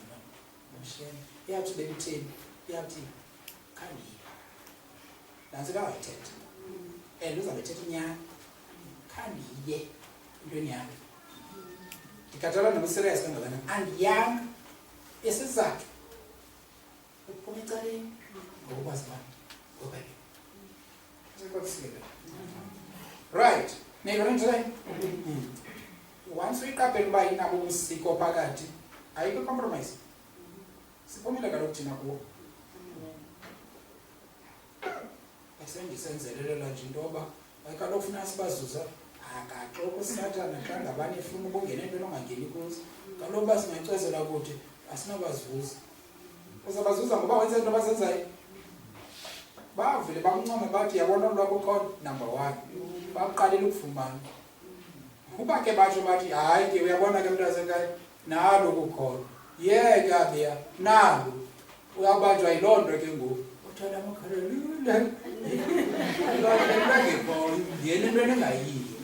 nomsheni iyawuthi bekutheni iyawuthi khandiyiba nantsi kawayithetha and uzawube ethetha inyani khandiye intweni yakhe ndikhathala nokuserious kangakanani andiyanga isizathu uphuma ecaleni ngokukwazi bani ngokanye right neyibona once uyiqaphela uba inabo usiko phakathi ayikho compromise siphumile kaloku thina kuwo esendisenzelela nje into yoba kaloku funa sibazuza akaxoko uSathane xa ngabani efuna ukungena entweni ongangeni kuzo kaloku uba singacwezela kuthi asinobazuza uzabazuza ngoba wenze into abazenzayo bavele bamncome bathi yabona lwabo khona number 1 baqalele ukufumana uba ke batsho bathi hayi ke uyabona ke mntasekhaya nalo kukhona yeka beya nalo uyabanjwa yiloo nto ke ngoku uthanda amakhalelule ngekhoyo ngena entweni engayiyo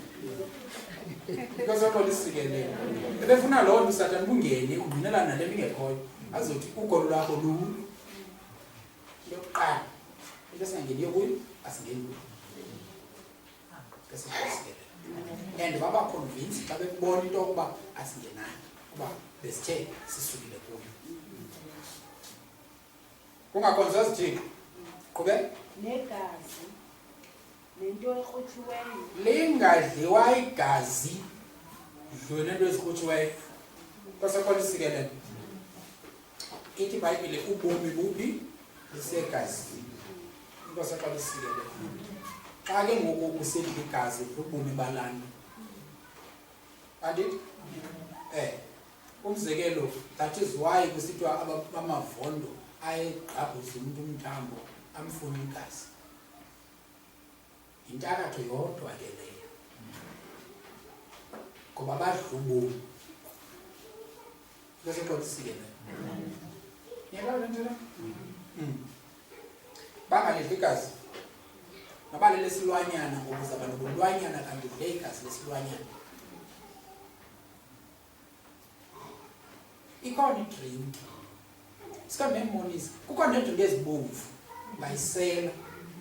ikasoqalisikelela ebefuna loo nto uSathane bungene ungqinelana nale nto ingekhoyo azothi ugolo lwakho lulu yokuqala into esingangeniyo kuyo asingeni kuyo and baba convinced xa bekubona into yokuba asingenayo kuba besithe sisukile kuyo kungakhonzwa zithixo qhube negazi lingadliwa igazi dlule into ezikruthiweyo kwasekhola isikelelo ithi iBhayibhile ubomi buphi lisegazini kwasekhola isikelelo xa ke ngoku kusedla igazi ubomi balana andithi umzekelo that is why kusithiwa amavondo ayegqabhuza umuntu umthambo amfuna igazi intakatho yodwa ke leyo ngoba badla ubomi kwasekhola isikelelo yebo le nto bangalidla igazi nabalele silwanyana ngokuza abantu bolwanyana kanti udle igazi lesilwanyana ikhona idrink sikamemonis kukhona izinto ezibomvu bayisela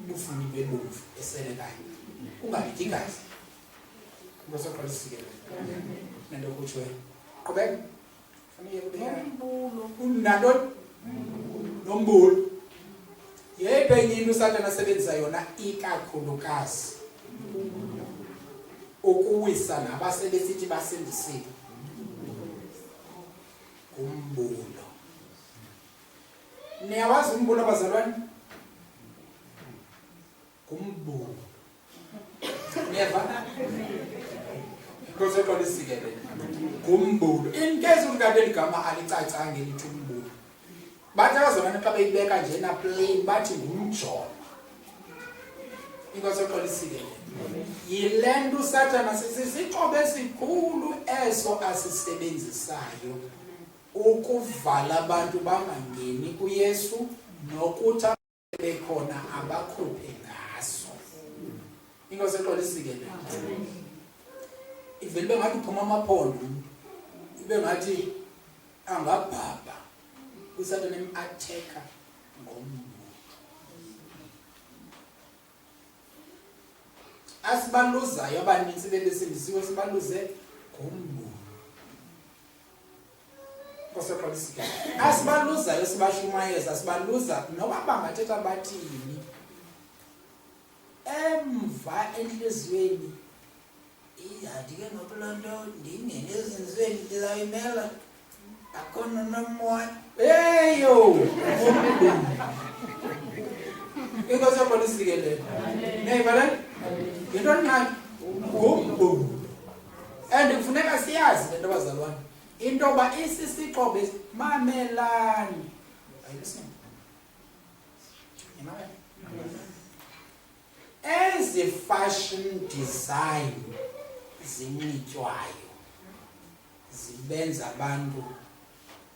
ubufuni bebomvu eselekayo ungalidla igazi ngosoqala isikelelo nento kuthwe qhubeka fanele kubeka unando nombulo yeyiphenye into uSathane asebenzisa yona ikakhulukazi ukuwisa nabasebesithi basindisile umbulo niyawazi umbulo abazalwane umbulo niyava ngosoqala isikelelo umbulo in case ukade ligama alicacanga elithi umbulo bathi abazalwane xa beyibeka njena plain bathi ngumjono ingosoqala isikelelo yile nto uSathane sisixhobo esikhulu eso asisebenzisayo ukuvala abantu bangangeni kuYesu nokuthi bekhona abakhuphe ngaso ingosoqala isikelelo ivele bengathi uphuma amaphondo ibe ngathi angabhabha uSathane em-attacker ngombulo asibaluzayo abaninzi bebesindisiwe sibaluze ngombulo ngosoqala isikelelo asibaluzayo sibashumayeza sibaluza noba bangathetha bathini emva enhliziyweni iyadi ke nokulonto ndingene ezinzweni ndizayimela akhona nomoya eyo ingosoqala isikelelo neyibale into nqaki ngumbulo and kufuneka siyazi le nto abazalwane into yoba isisixhobo mamelani ayisini ezi fashion design zinxitywayo zibenza abantu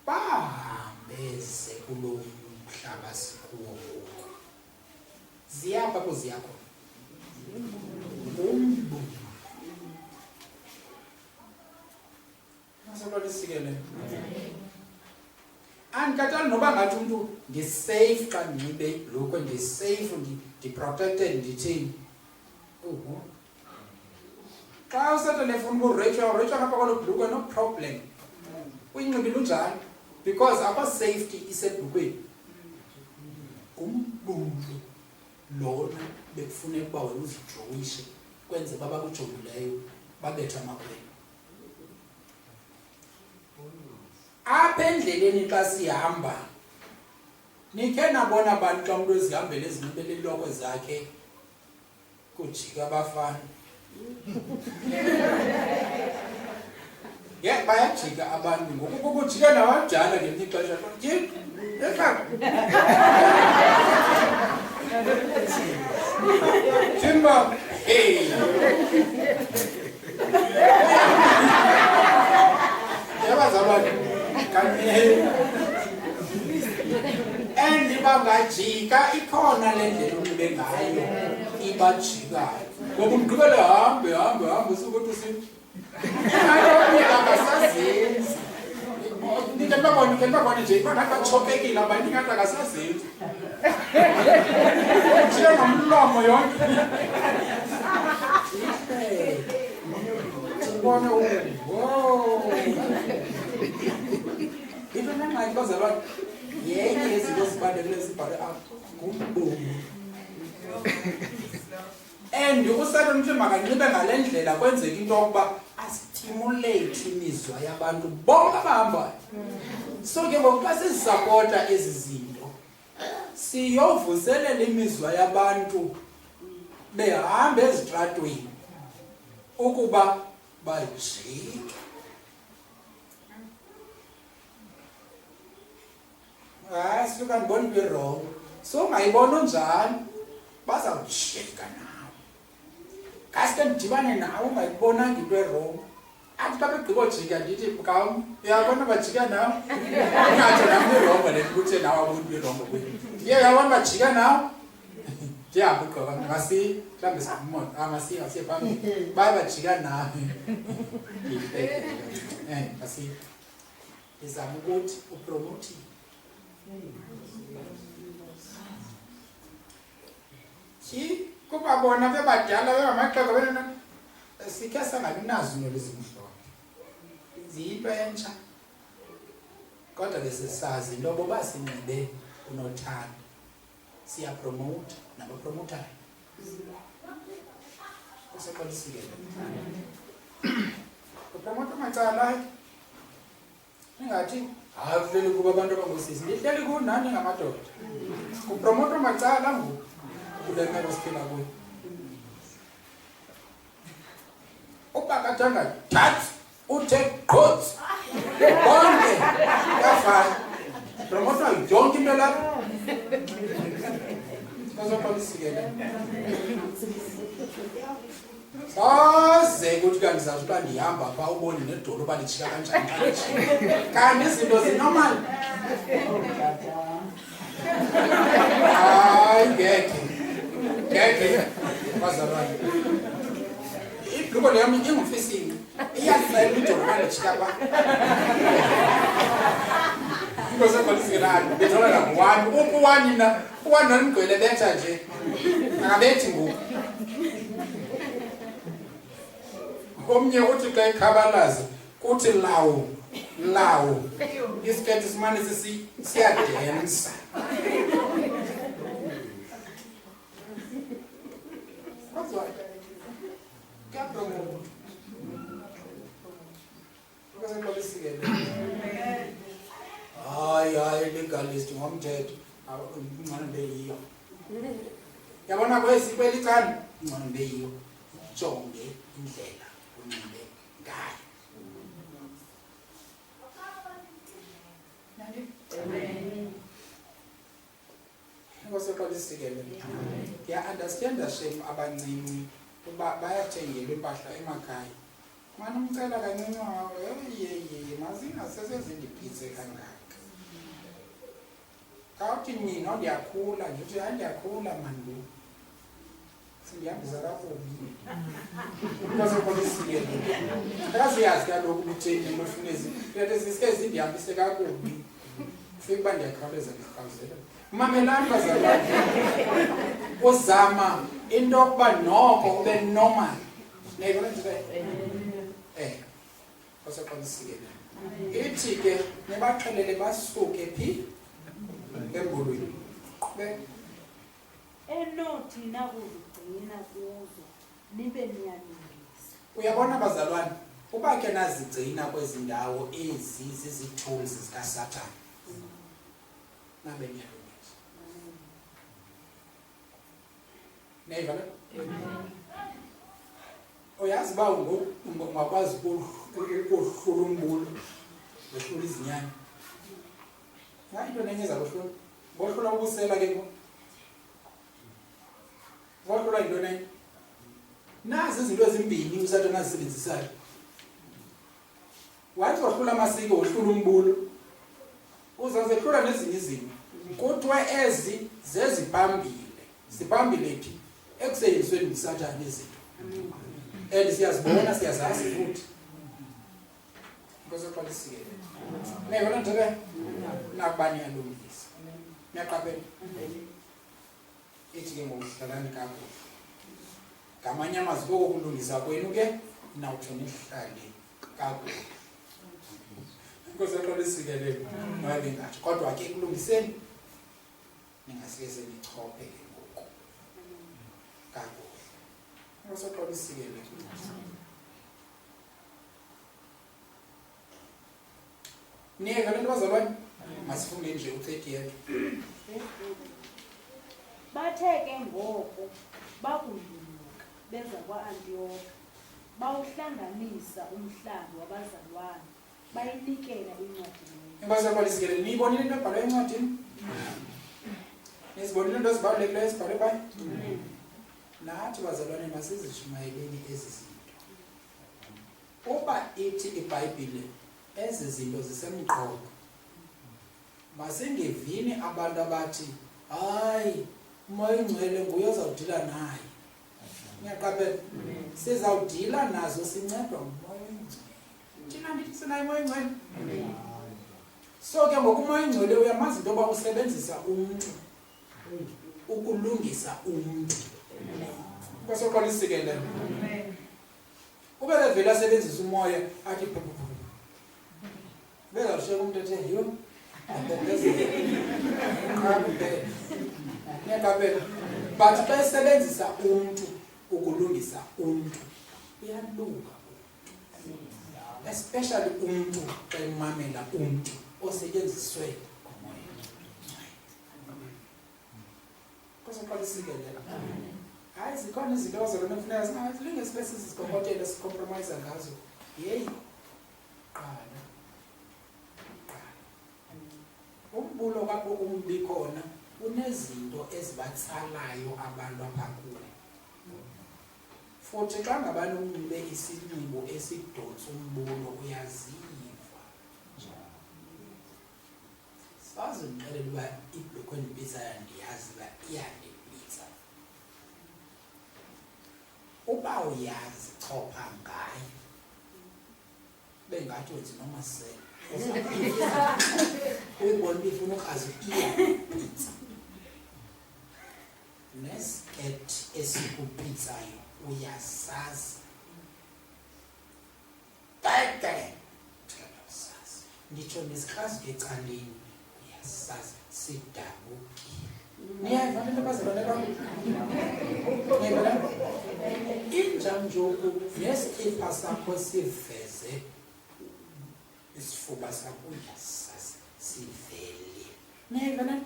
bahambeze kulo mhlaba sikuwo ngoku ziyapha kuziyakho umbulo nasoqala isikelelo andikhathali noba ngathi umntu ndisafe xa ndinxibe ibhlukhwe ndisafe ndiprotected ndithini xa uSathane efuna ukurejwa ngapha kwalo bhlukhwe no problem uyinxibile unjalo because akho safety isebhlukhweni umbulo lona bekufuneka uba wena uzijoyishe kwenze babakujongileyo babetha amakhwelo apha endleleni xa sihamba nikhe nabona abantu xa umntu ezihambele ezinxibele ilokhwe zakhe kujika abafana bayajika abantu ngoku kukujika nawanjalo ngelinye ixesha Timba, hey. Yabazalwane kanene. Bangajika ikhona le ndlela unibe ngayo ibajikayo. Ngoba umgqibelo hambe usukuthi usithi. Akasazenzi. Nike babone nje bangachokekile abantu ngathi akasazenzi. Nje ngomlomo yonke. Ubona wow. Into namayi bazalwane yenye yezinto ezibandekile zibhale apha ngumbomo. And and uSathane uthi makanxibe ngale ndlela kwenzeka into yokuba astimulate imizwa yabantu bonke abahambayo. So ke ngoku xa sizisapota ezi zinto siyovuselela imizwa yabantu behamba ezitratweni ukuba bajike. Sifika ndibona into wrong. So ungayibona njalo bazawujika nawe. Kaske ndidibane nawe ungayibonanga into wrong. Athi xa begqibojika ndithi mkam uyabona bajika nawe. Ungathi nam irongo le kuthe nawe abuntu irongo kuyo. Ndiye uyabona bajika nawe. Ndiyahambe ugqoka ngasi mhlawumbe simoto masiye phambili. Baye bajika nawe. Ngasi izama ukuthi upromote. Kuba bona bebadala bengamaxhoba bena sikhe sangabi nazo into lezimhlophe. Ziyinto entsha. Kodwa besisazi into boba sinxibe unothando. Siya promote nabapromoter. Kuseqalisile. Upromote macala. Ingathi avele kuba abantu abangosisi. Ndihleli kunani ngamadoda. Kupromote macala ngoku. Kule meko siphila kuyo. Ubakathanga thathi uthe qotsi. Bonke yafana. Promoter yonke into lapha. Kuzoqalisile. Saze ukuthi kanti zazi uba ndihamba pha ubone nedolo balijika kanjani kanjani. Kanti izinto zinormal. Hayi ngeke bazalwane. Ibhluko leyami ingumfisini. Iyazela idolo balijika pha. Into seqalisile bethola la one upuwani na uwani ngigcwele betha nje. Akabethi ngoku. Omnye uthi xa ikhabalaza kuthi lawo isiketi simane siyadensa. Hayi legalist ngomthetho ngcono beyiyo. Yabona kweliqani ngcono beyiyo. Jonge indlela unxibe ngayo. Amen. Ngoseqalisile. Ya understand shame abancinci kuba bayathengelwa impahla emakhaya. Mana umcela kancinci yeye mazingasesezindibhize kangaka. Kawuthi mina ndiyakhula ngithi hayi ndiyakhula manje. Siyahambisa kakubi. Ngoseqalisile. Akaziyazi kaloku ukuthi lofunezi. Phela sisike ndihambise kakubi. Fika ndiyakhawuleza ngikhawuzela. Mamelani bazalwane. Uzama into yokuba noko ube normal. Nayibona nje. Ngoseqalisile. Ithi ke nebaxhelele basuke phi? Embulweni. Enothi nakuzigcina kuzo nibe niyalungisa. Uyabona bazalwane, uba ke nazigcina kwezi ndawo ezi zizitools zikaSathane. Nabe niyalungisa. Nayibona? Uyazi ba ungakwazi ukuhlula umbulo, ukuhlula izinyanya. Hayi into nenyeza ukuhlula. Bohlula ubusela ke ngo. Wahlula into nenye. Nazi izinto ezimbini uSathane azisebenzisayo. Wathi wahlula amasiko wahlula umbulo. Uzazehlula nezinye izinto. Kuthiwa ezi zeziphambili. Siphambili phi? Ekusebenzisweni nguSathane izinto. Siyazibona siyazazi futhi. Ngoseqalisile. Nayibona nje nakubani yalungisa. Niyaqaphela? Ithi ke ngokuhlalani kakuhle. Ngamanye amazwi kokulungisa kwenu ke nawuthi nihlale kakuhle. Ngoseqalisile leyo. Maye ngathi kodwa ke kulungiseni ningasike senichophe ke ngoku. Kakuhle. Ngasoxolisikele. Niyeka lento bazalwane? Masifunde nje u-30 yethu. Bathe ke ngoko bakunduluka beza kwa-Antiyokwe bawuhlanganisa umhlambi wabazalwane bayinikela incwadi leyo. Ngasoxolisikele. Niyibonile into ebhalwe encwadini? Nizibonile into ezibalulekileyo ezibhalwe phaya? Nathi bazalwane masizishumayeleni ezi zinto. Uba ithi iBhayibhile ezi zinto zisemqoka, masingevini abantu abathi hayi umoya ingcwele nguye ozawudila naye. Ngiyaqaphela sizawudila nazo sincedwa ngumoya ingcwele. Thina ndithi sinayo umoya ingcwele. So ke ngoku umoya ingcwele uyamazi into yoba usebenzisa umntu ukulungisa umntu. Ngasoxolisikele. Ube bevela asebenzisa umoya athi bezawushiyeka umuntu ethe yho ngiyaqaphela. But xa esebenzisa umntu ukulungisa umntu uyalunga umntu, especially umntu xa emamela umntu osetyenziswe ngumoya. Ngasoxolisikele. Hayi zikhona izinto bazalwane kufuneka singazilinge sibe sizikokotele sicompromise ngazo. Yeyi qala umbulo kapho umbi khona unezinto ezibatsalayo abantu apha kuwe. Futhi xa ngabani unxibe isinxibo esidonsa umbulo uyaziva. Sazi ngixelela uba ibhlukhwe endibitsa yandiyazi uba iyandibitsa. Uba uyazi chopha ngayo bengathi wenza nomasele uyibona uba ifuna ukazi iyabitsa. Nesiketi esikupitsayo uyasazi. Beke uyasazi. Nditsho nesikhazi ecaleni uyasazi sidabukile. Niyeva into bazalwane bam? Niyeva inja njoku nesikipha sakho siveze isifuba sakho uyasazi sivele. Niyeva na?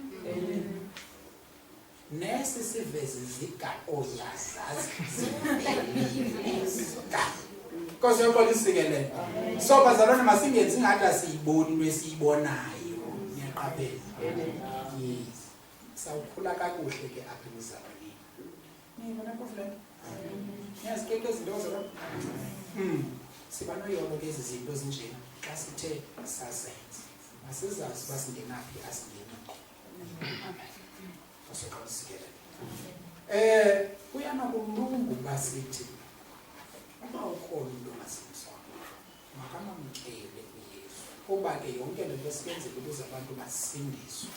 Nesi siveze zika oyasazi sivele zika. Nkosi yoxolisikele. So bazalwane masingenzi ngathi asiyiboni into esiyibonayo. Niyaqaphela? Yes. Sawukhula kakuhle ke apha emizalwaneni. Niyibona kofle? Niyazikeke izinto bazalwane? Siba noyolo ke ezi zinto ezinjena xa sithe sazenza. Masizazi uba singenaphi asingenaphi. Ngasoxolisikele. Kuyanakulunga uba sithi uba ukhona into ongazimiswanga makamamkele uYesu. Kuba ke yonke le nto sikenzela ukuze abantu basindiswe.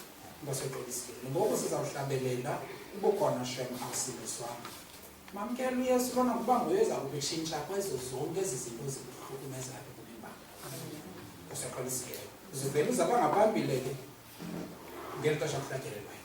Ngasoxolisikele. Ngoku sizawuhlabelela ubukhona shem asindiswanga. Mamkele uYesu lona kuba nguye eza kutshintsha kwezo zonke ezi zinto zikuhlukumezayo ebomini bakho. Ngasoxolisikele. Uzivele uzaba ngaphambili ke ngeli xesha kuhlatyelelwayo.